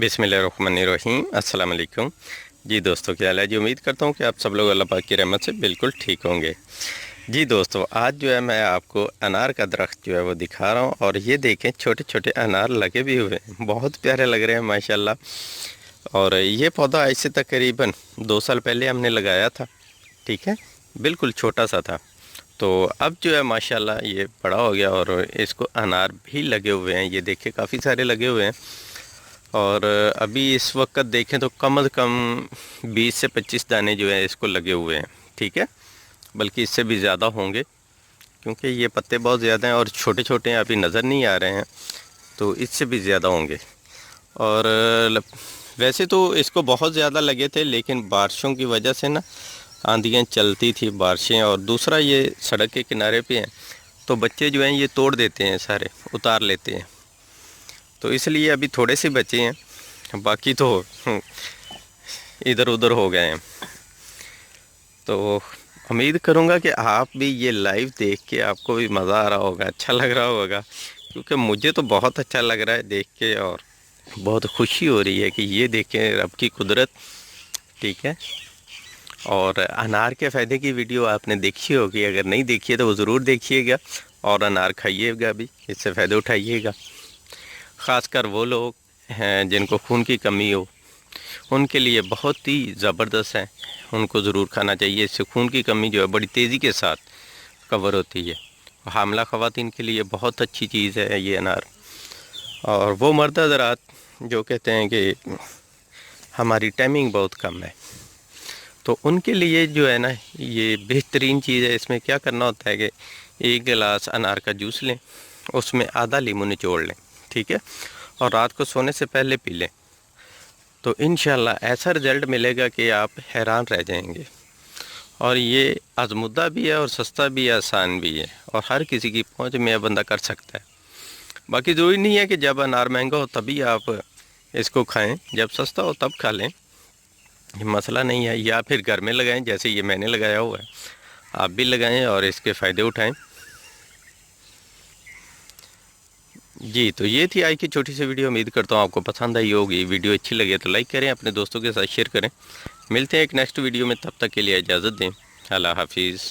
बिस्मिल्लाहिर्रहमानिर्रहीम अस्सलाम वालेकुम। जी दोस्तों, क्या हाल है जी। उम्मीद करता हूँ कि आप सब लोग अल्लाह पाक की रहमत से बिल्कुल ठीक होंगे। जी दोस्तों, आज जो है मैं आपको अनार का दरख्त जो है वो दिखा रहा हूँ। और ये देखें, छोटे छोटे अनार लगे भी हुए हैं, बहुत प्यारे लग रहे हैं माशाल्लाह। और ये पौधा ऐसे तकरीबन 2 साल पहले हमने लगाया था, ठीक है, बिल्कुल छोटा सा था। तो अब जो है माशाल्लाह ये बड़ा हो गया और इसको अनार भी लगे हुए हैं। ये देखें, काफ़ी सारे लगे हुए हैं। और अभी इस वक्त देखें तो कम से कम 20 से 25 दाने जो है इसको लगे हुए हैं, ठीक है, बल्कि इससे भी ज़्यादा होंगे, क्योंकि ये पत्ते बहुत ज़्यादा हैं और छोटे छोटे हैं, अभी नज़र नहीं आ रहे हैं, तो इससे भी ज़्यादा होंगे। और वैसे तो इसको बहुत ज़्यादा लगे थे, लेकिन बारिशों की वजह से ना, आंधियाँ चलती थी, बारिशें, और दूसरा ये सड़क के किनारे पे हैं, तो बच्चे जो हैं ये तोड़ देते हैं, सारे उतार लेते हैं, तो इसलिए अभी थोड़े से बचे हैं, बाकी तो इधर उधर हो गए हैं। तो उम्मीद करूँगा कि आप भी ये लाइव देख के आपको भी मज़ा आ रहा होगा, अच्छा लग रहा होगा, क्योंकि मुझे तो बहुत अच्छा लग रहा है देख के, और बहुत खुशी हो रही है कि ये देखें रब की कुदरत, ठीक है। और अनार के फ़ायदे की वीडियो आपने देखी होगी, अगर नहीं देखी है तो वो ज़रूर देखिएगा, और अनार खाइएगा भी, इससे फ़ायदे उठाइएगा। ख़ासकर वो लोग हैं जिनको खून की कमी हो, उनके लिए बहुत ही ज़बरदस्त है, उनको ज़रूर खाना चाहिए। इससे खून की कमी जो है बड़ी तेज़ी के साथ कवर होती है। हामला ख़वातीन के लिए बहुत अच्छी चीज़ है ये अनार। और वो मर्द हज़रात जो कहते हैं कि हमारी टाइमिंग बहुत कम है, तो उनके लिए जो है ना, ये बेहतरीन चीज़ है। इसमें क्या करना होता है कि 1 गिलास अनार का जूस लें, उसमें आधा लीमू निचोड़ लें, ठीक है, और रात को सोने से पहले पी लें, तो इंशाल्लाह ऐसा रिज़ल्ट मिलेगा कि आप हैरान रह जाएंगे। और ये आज़मुद्दा भी है, और सस्ता भी है, आसान भी है, और हर किसी की पहुंच में बंदा कर सकता है। बाकी ज़रूरी नहीं है कि जब अनार महंगा हो तभी आप इसको खाएं, जब सस्ता हो तब खा लें, ये मसला नहीं है। या फिर घर में लगाएं, जैसे ये मैंने लगाया हुआ है, आप भी लगाएं और इसके फ़ायदे उठाएं। जी, तो ये थी आज की छोटी सी वीडियो। उम्मीद करता हूँ आपको पसंद आई होगी। वीडियो अच्छी लगे तो लाइक करें, अपने दोस्तों के साथ शेयर करें। मिलते हैं एक नेक्स्ट वीडियो में, तब तक के लिए इजाज़त दें। अल्लाह हाफिज़।